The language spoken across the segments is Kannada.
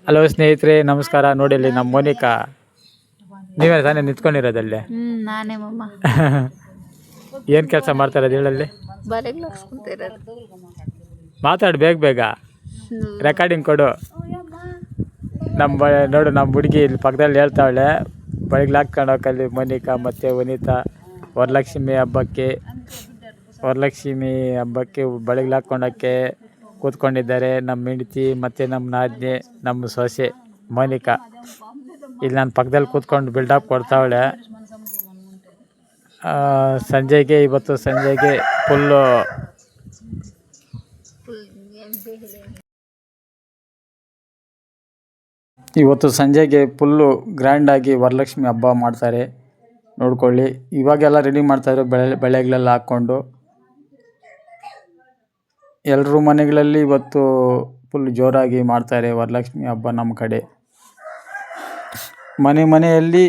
ಹಲೋ ಸ್ನೇಹಿತರೆ, ನಮಸ್ಕಾರ. ನೋಡಿ ಇಲ್ಲಿ ನಮ್ಮ ಮೋನಿಕಾ, ನೀವೇ ತಾನೇ ನಿಂತ್ಕೊಂಡಿರೋದಲ್ಲಿ? ನಾನೇ ಮಮ್ಮ. ಏನು ಕೆಲಸ ಮಾಡ್ತಾ ಇರೋದು ಹೇಳಲ್ಲಿ? ಬಲೆಗಳು ಹಾಕ್ಸ್ಕೊಂತಿರೋದು. ಮಾತಾಡು, ಬೇಗ ಬೇಗ ರೆಕಾರ್ಡಿಂಗ್ ಕೊಡು. ನೋಡು, ನಮ್ಮ ಹುಡುಗಿ ಇಲ್ಲಿ ಪಕ್ಕದಲ್ಲಿ ಹೇಳ್ತಾವಳೆ, ಬಳಿಗೆ ಹಾಕ್ಕೊಂಡು ಹೋಗಲ್ಲಿ ಮೋನಿಕಾ ಮತ್ತು ವನಿತಾ ವರಲಕ್ಷ್ಮಿ ಹಬ್ಬಕ್ಕೆ ಬಳಿಗೆ ಹಾಕ್ಕೊಂಡೋಕ್ಕೆ ಕೂತ್ಕೊಂಡಿದ್ದಾರೆ. ನಮ್ಮ ಹೆಂಡತಿ ಮತ್ತು ನಮ್ಮ ನಾದಿನಿ, ನಮ್ಮ ಸೊಸೆ ಮೋನಿಕಾ ಇಲ್ಲಿ ನನ್ನ ಪಕ್ಕದಲ್ಲಿ ಕೂತ್ಕೊಂಡು ಬಿಲ್ಡಪ್ ಕೊಡ್ತಾವಳೆ. ಇವತ್ತು ಸಂಜೆಗೆ ಫುಲ್ಲು ಗ್ರ್ಯಾಂಡಾಗಿ ವರಲಕ್ಷ್ಮಿ ಹಬ್ಬ ಮಾಡ್ತಾರೆ. ನೋಡ್ಕೊಳ್ಳಿ, ಇವಾಗೆಲ್ಲ ರೆಡಿ ಮಾಡ್ತಾಯಿದ್ರು ಬೆಳೆಗಳೆಲ್ಲ ಹಾಕ್ಕೊಂಡು. ಎಲ್ಲರೂ ಮನೆಗಳಲ್ಲಿ ಇವತ್ತು ಫುಲ್ ಜೋರಾಗಿ ಮಾಡ್ತಾರೆ ವರಲಕ್ಷ್ಮಿ ಹಬ್ಬ. ನಮ್ಮ ಕಡೆ ಮನೆಯಲ್ಲಿ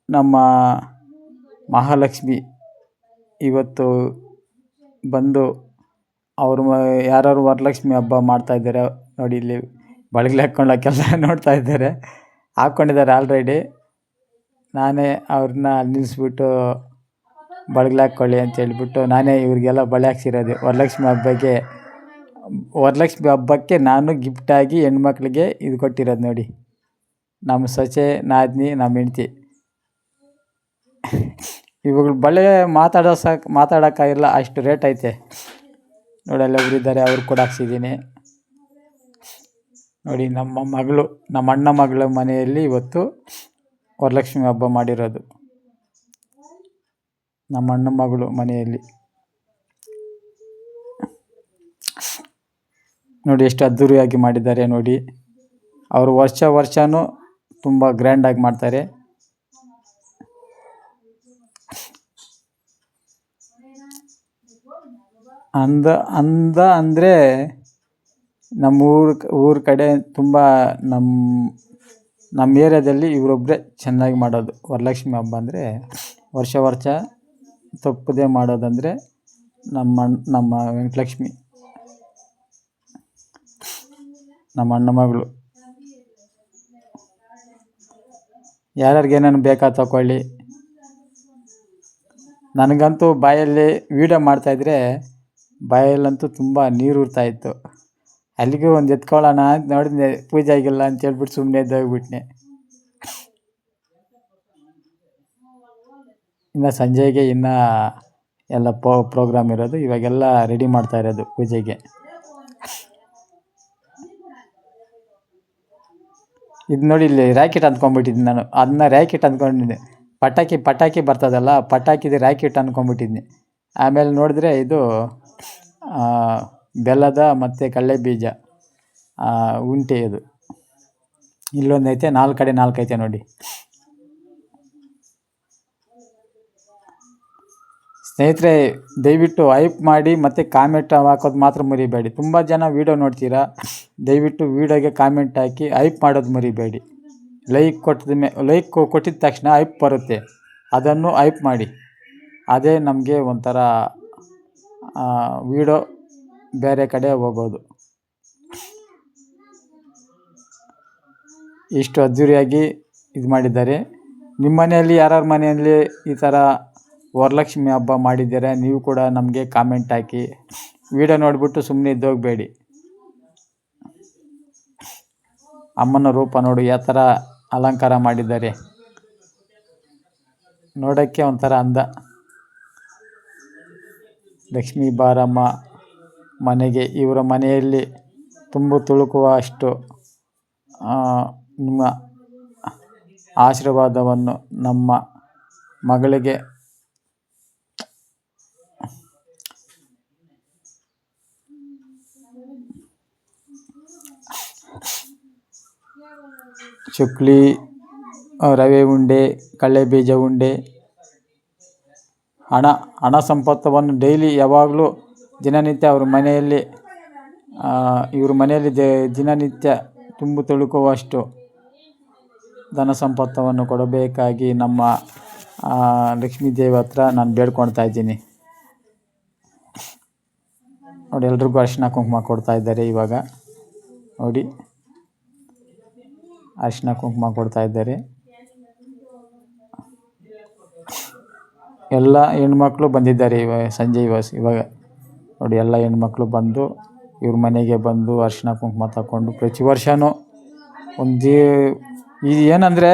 ನಮ್ಮ ಮಹಾಲಕ್ಷ್ಮಿ ಇವತ್ತು ಬಂದು ಅವರು ಯಾರು ವರಲಕ್ಷ್ಮಿ ಹಬ್ಬ ಮಾಡ್ತಾಯಿದ್ದಾರೆ ನೋಡಿ. ಇಲ್ಲಿ ಬಳಗಲೆ ಹಾಕ್ಕೊಳ್ಳೋಕ್ಕೆಲ್ಲ ನೋಡ್ತಾ ಇದ್ದಾರೆ, ಹಾಕ್ಕೊಂಡಿದ್ದಾರೆ ಆಲ್ರೆಡಿ. ನಾನೇ ಅವ್ರನ್ನ ನಿಲ್ಲಿಸ್ಬಿಟ್ಟು ಬಳಗಲೆ ಹಾಕ್ಕೊಳ್ಳಿ ಅಂತ ಹೇಳ್ಬಿಟ್ಟು ನಾನೇ ಇವ್ರಿಗೆಲ್ಲ ಬಳೆ ಹಾಕ್ಸಿರೋದು. ವರಲಕ್ಷ್ಮಿ ಹಬ್ಬಕ್ಕೆ ನಾನು ಗಿಫ್ಟಾಗಿ ಹೆಣ್ಮಕ್ಳಿಗೆ ಇದು ಕೊಟ್ಟಿರೋದು ನೋಡಿ. ನಮ್ಮ ಸೊಸೆ, ನಾದಿನಿ, ನಮ್ಮ ಹೆಂಡ್ತಿ. ಇವುಗಳು ಬಳೆ ಮಾತಾಡೋಕ್ಕಾಗಿಲ್ಲ, ಅಷ್ಟು ರೇಟ್ ಐತೆ ನೋಡಿ. ಅಲ್ಲಿ ಒಬ್ಬರಿದ್ದಾರೆ, ಅವ್ರು ಕೂಡ ಹಾಕ್ಸಿದ್ದೀನಿ ನೋಡಿ. ನಮ್ಮ ಅಣ್ಣ ಮಗಳ ಮನೆಯಲ್ಲಿ ಇವತ್ತು ವರಲಕ್ಷ್ಮಿ ಹಬ್ಬ ಮಾಡಿರೋದು. ನಮ್ಮ ಅಣ್ಣ ಮಗಳು ಮನೆಯಲ್ಲಿ ನೋಡಿ ಎಷ್ಟು ಅದ್ಧೂರಿಯಾಗಿ ಮಾಡಿದ್ದಾರೆ ನೋಡಿ. ಅವರು ವರ್ಷನೂ ತುಂಬ ಗ್ರ್ಯಾಂಡಾಗಿ ಮಾಡ್ತಾರೆ. ಅಂದರೆ ನಮ್ಮ ಊರ ಕಡೆ ತುಂಬ ನಮ್ಮ ಏರಿಯಾದಲ್ಲಿ ಇವರೊಬ್ಬರೇ ಚೆನ್ನಾಗಿ ಮಾಡೋದು ವರಲಕ್ಷ್ಮಿ ಹಬ್ಬ. ಅಂದರೆ ವರ್ಷ ತಪ್ಪದೇ ಮಾಡೋದಂದರೆ ನಮ್ಮ ವೆಂಕಟಲಕ್ಷ್ಮಿ, ನಮ್ಮ ಅಣ್ಣ ಮಗಳು. ಯಾರ್ಯಾರಿಗೆ ಏನೇನು ಬೇಕಾ ತಗೊಳ್ಳಿ. ನನಗಂತೂ ಬಾಯಲ್ಲಿ ವೀಡಿಯೋ ಮಾಡ್ತಾಯಿದ್ರೆ ಬಾಯಲ್ಲಂತೂ ತುಂಬ ನೀರು ಉರ್ತಾಯಿತ್ತು. ಅಲ್ಲಿಗೆ ಒಂದು ಎತ್ಕೊಳ್ಳೋಣ ಅಂತ ನೋಡಿದ್ನೆ, ಪೂಜೆ ಆಗಿಲ್ಲ ಅಂತ ಹೇಳ್ಬಿಟ್ಟು ಸುಮ್ಮನೆ ಎದ್ದೋಗ್ಬಿಟ್ನೆ. ಇನ್ನು ಸಂಜೆಗೆ ಎಲ್ಲ ಪ್ರೋಗ್ರಾಮ್ ಇರೋದು. ಇವಾಗೆಲ್ಲ ರೆಡಿ ಮಾಡ್ತಾ ಇರೋದು ಪೂಜೆಗೆ. ಇದು ನೋಡಿ, ಇಲ್ಲಿ ರ್ಯಾಕೆಟ್ ಅಂದ್ಕೊಂಡ್ಬಿಟ್ಟಿದ್ದೆ ನಾನು. ಅದನ್ನ ರ್ಯಾಕೆಟ್ ಅಂದ್ಕೊಂಡಿದ್ದೆ. ಪಟಾಕಿ ಬರ್ತದಲ್ಲ, ಪಟಾಕಿದು ರ್ಯಾಕೆಟ್ ಅಂದ್ಕೊಂಡ್ಬಿಟ್ಟಿದ್ದೆ. ಆಮೇಲೆ ನೋಡಿದ್ರೆ ಇದು ಬೆಲ್ಲದ ಮತ್ತು ಕಡಲೆ ಬೀಜ ಉಂಟೆ. ಇದು ಇಲ್ಲೊಂದೈತೆ, 4 ಕಡೆ 4 ಐತೆ ನೋಡಿ. ಸ್ನೇಹಿತರೆ, ದಯವಿಟ್ಟು ಹೈಪ್ ಮಾಡಿ ಮತ್ತು ಕಾಮೆಂಟ್ ಹಾಕೋದು ಮಾತ್ರ ಮರಿಬೇಡಿ. ತುಂಬ ಜನ ವೀಡಿಯೋ ನೋಡ್ತೀರಾ, ದಯವಿಟ್ಟು ವೀಡಿಯೋಗೆ ಕಾಮೆಂಟ್ ಹಾಕಿ ಹೈಪ್ ಮಾಡೋದು ಮರಿಬೇಡಿ. ಲೈಕ್ ಕೊಟ್ಟಿದ ತಕ್ಷಣ ಹೈಪ್ ಬರುತ್ತೆ, ಅದನ್ನು ಹೈಪ್ ಮಾಡಿ. ಅದೇ ನಮಗೆ ಒಂಥರ ವೀಡಿಯೋ ಬೇರೆ ಕಡೆ ಹೋಗೋದು. ಇಷ್ಟು ಅದ್ಧೂರಿಯಾಗಿ ಇದು ಮಾಡಿದ್ದಾರೆ. ನಿಮ್ಮ ಮನೆಯಲ್ಲಿ ಯಾರ್ಯಾರ ಮನೆಯಲ್ಲಿ ಈ ಥರ ವರಲಕ್ಷ್ಮಿ ಹಬ್ಬ ಮಾಡಿದ್ದೀರಾ, ನೀವು ಕೂಡ ನಮಗೆ ಕಾಮೆಂಟ್ ಹಾಕಿ. ವೀಡಿಯೋ ನೋಡಿಬಿಟ್ಟು ಸುಮ್ಮನೆ ಇದ್ದೋಗಬೇಡಿ. ಅಮ್ಮನ ರೂಪ ನೋಡಿ ಯಾವ ಥರ ಅಲಂಕಾರ ಮಾಡಿದ್ದಾರೆ, ನೋಡೋಕ್ಕೆ ಒಂಥರ ಅಂದ. ಲಕ್ಷ್ಮೀ ಬಾರಮ್ಮ ಮನೆಗೆ. ಇವರ ಮನೆಯಲ್ಲಿ ತುಂಬು ತುಳುಕುವಷ್ಟು ನಿಮ್ಮ ಆಶೀರ್ವಾದವನ್ನು ನಮ್ಮ ಮಗಳಿಗೆ ಚುಕ್ಲಿ, ರವೆ ಉಂಡೆ, ಕಡಲೆ ಬೀಜ ಉಂಡೆ, ಹಣ ಸಂಪತ್ತವನ್ನು ಡೈಲಿ ಯಾವಾಗಲೂ ದಿನನಿತ್ಯ ಇವ್ರ ಮನೆಯಲ್ಲಿ ದಿನನಿತ್ಯ ತುಂಬು ತುಳುಕುವಷ್ಟು ಧನ ಸಂಪತ್ತವನ್ನು ಕೊಡಬೇಕಾಗಿ ನಮ್ಮ ಲಕ್ಷ್ಮೀ ದೇವಿ ಹತ್ರ ನಾನು ಬೇಡ್ಕೊಳ್ತಾ ಇದ್ದೀನಿ ನೋಡಿ. ಎಲ್ರಿಗೂ ಅರಿಶಿನ ಕುಂಕುಮ ಕೊಡ್ತಾ ಇದ್ದಾರೆ ಇವಾಗ ನೋಡಿ. ಅರಿಶಿನ ಕುಂಕುಮ ಕೊಡ್ತಾ ಇದ್ದಾರೆ. ಎಲ್ಲ ಹೆಣ್ಮಕ್ಳು ಬಂದಿದ್ದಾರೆ ಇವಾಗ ನೋಡಿ. ಎಲ್ಲ ಹೆಣ್ಮಕ್ಳು ಬಂದು ಇವ್ರ ಮನೆಗೆ ಬಂದು ಅರಿಶಿನ ಕುಂಕುಮ ತಗೊಂಡು ಪ್ರತಿ ವರ್ಷವೂ ಇದು ಏನಂದರೆ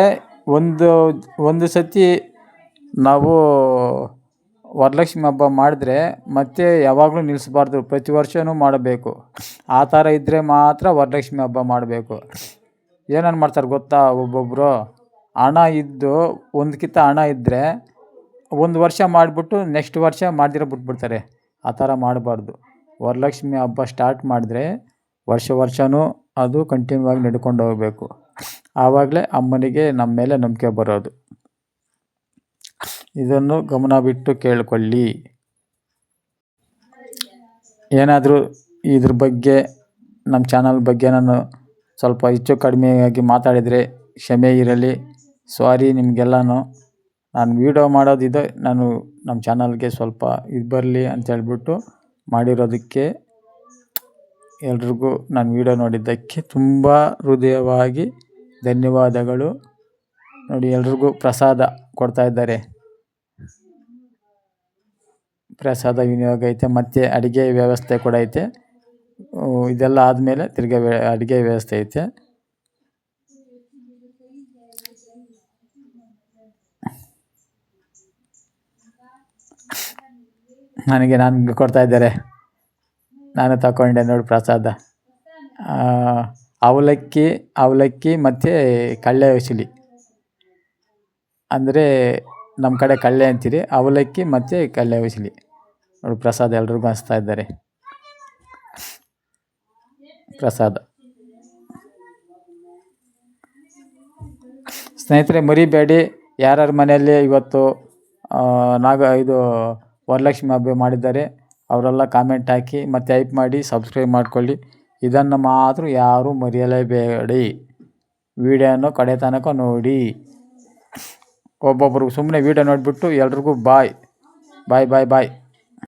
ಒಂದು ಸತಿ ನಾವು ವರಲಕ್ಷ್ಮಿ ಹಬ್ಬ ಮಾಡಿದ್ರೆ ಮತ್ತೆ ಯಾವಾಗಲೂ ನಿಲ್ಲಿಸ್ಬಾರ್ದು, ಪ್ರತಿ ವರ್ಷವೂ ಮಾಡಬೇಕು. ಆ ಥರ ಇದ್ದರೆ ಮಾತ್ರ ವರಲಕ್ಷ್ಮಿ ಹಬ್ಬ ಮಾಡಬೇಕು. ಏನೇನು ಮಾಡ್ತಾರೆ ಗೊತ್ತಾ, ಒಬ್ಬೊಬ್ಬರು ಹಣ ಇದ್ದು ಒಂದಕ್ಕಿಂತ ಹಣ ಇದ್ದರೆ ಒಂದು ವರ್ಷ ಮಾಡಿಬಿಟ್ಟು ನೆಕ್ಸ್ಟ್ ವರ್ಷ ಮಾಡ್ದಿರ ಬಿಟ್ಬಿಡ್ತಾರೆ. ಆ ಥರ ಮಾಡಬಾರ್ದು. ವರಲಕ್ಷ್ಮಿ ಹಬ್ಬ ಸ್ಟಾರ್ಟ್ ಮಾಡಿದ್ರೆ ವರ್ಷವೂ ಅದು ಕಂಟಿನ್ಯೂ ಆಗಿ ನಡ್ಕೊಂಡು ಹೋಗಬೇಕು. ಆವಾಗಲೇ ಅಮ್ಮನಿಗೆ ನಮ್ಮ ಮೇಲೆ ನಂಬಿಕೆ ಬರೋದು. ಇದನ್ನು ಗಮನ ಬಿಟ್ಟು ಕೇಳಿಕೊಳ್ಳಿ. ಏನಾದರೂ ಇದ್ರ ಬಗ್ಗೆ ನಮ್ಮ ಚಾನಲ್ ಬಗ್ಗೆ ನಾನು ಸ್ವಲ್ಪ ಹೆಚ್ಚು ಕಡಿಮೆಯಾಗಿ ಮಾತಾಡಿದರೆ ಕ್ಷಮೆ ಇರಲಿ. ಸಾರಿ ನಿಮಗೆಲ್ಲನೂ. ನಾನು ವೀಡಿಯೋ ಮಾಡೋದಿದೆ, ನಾನು ನಮ್ಮ ಚಾನಲ್ಗೆ ಸ್ವಲ್ಪ ಇದು ಬರಲಿ ಅಂತೇಳ್ಬಿಟ್ಟು ಮಾಡಿರೋದಕ್ಕೆ ಎಲ್ರಿಗೂ ನಾನು ವೀಡಿಯೋ ನೋಡಿದ್ದಕ್ಕೆ ತುಂಬ ಹೃದಯವಾಗಿ ಧನ್ಯವಾದಗಳು. ನೋಡಿ, ಎಲ್ರಿಗೂ ಪ್ರಸಾದ ಕೊಡ್ತಾ ಇದ್ದಾರೆ. ಪ್ರಸಾದ ವಿನಿಯೋಗ ಐತೆ, ಮತ್ತು ಅಡುಗೆ ವ್ಯವಸ್ಥೆ ಕೂಡ ಐತೆ. ಇದೆಲ್ಲ ಆದಮೇಲೆ ತಿರ್ಗಾ ಅಡುಗೆ ವ್ಯವಸ್ಥೆ ಐತೆ. ನನಗೆ ಕೊಡ್ತಾ ಇದ್ದಾರೆ. ನಾನು ತಗೊಂಡೆ ನೋಡಿ ಪ್ರಸಾದ. ಅವಲಕ್ಕಿ ಮತ್ತು ಕಡಲೆ ಉಸಲಿ, ಅಂದರೆ ನಮ್ಮ ಕಡೆ ಕಡಲೆ ಅಂತೀರಿ. ಅವಲಕ್ಕಿ ಮತ್ತು ಕಡಲೆ ಉಸಲಿ ನೋಡಿ ಪ್ರಸಾದ ಎಲ್ರಿಗೂ ಹಂಚ್ತಾ ಇದ್ದಾರೆ. ಪ್ರಸಾದ ಸ್ನೇಹಿತರೆ, ಮರಿಬೇಡಿ. ಯಾರ್ಯಾರ ಮನೆಯಲ್ಲಿ ಇವತ್ತು ಇದು ವರಲಕ್ಷ್ಮಿ ಹಬ್ಬ ಮಾಡಿದ್ದಾರೆ ಅವರೆಲ್ಲ ಕಾಮೆಂಟ್ ಹಾಕಿ ಮತ್ತು ಹೈಪ್ ಮಾಡಿ ಸಬ್ಸ್ಕ್ರೈಬ್ ಮಾಡ್ಕೊಳ್ಳಿ. ಇದನ್ನು ಮಾತ್ರ ಯಾರೂ ಮರೆಯಲೇಬೇಡಿ. ವಿಡಿಯೋನು ಕಡೆ ತನಕ ನೋಡಿ. ಒಬ್ಬೊಬ್ರಿಗೆ ಸುಮ್ಮನೆ ವೀಡಿಯೋ ನೋಡಿಬಿಟ್ಟು ಎಲ್ರಿಗೂ ಬಾಯ್ ಬಾಯ್ ಬಾಯ್ ಬಾಯ್.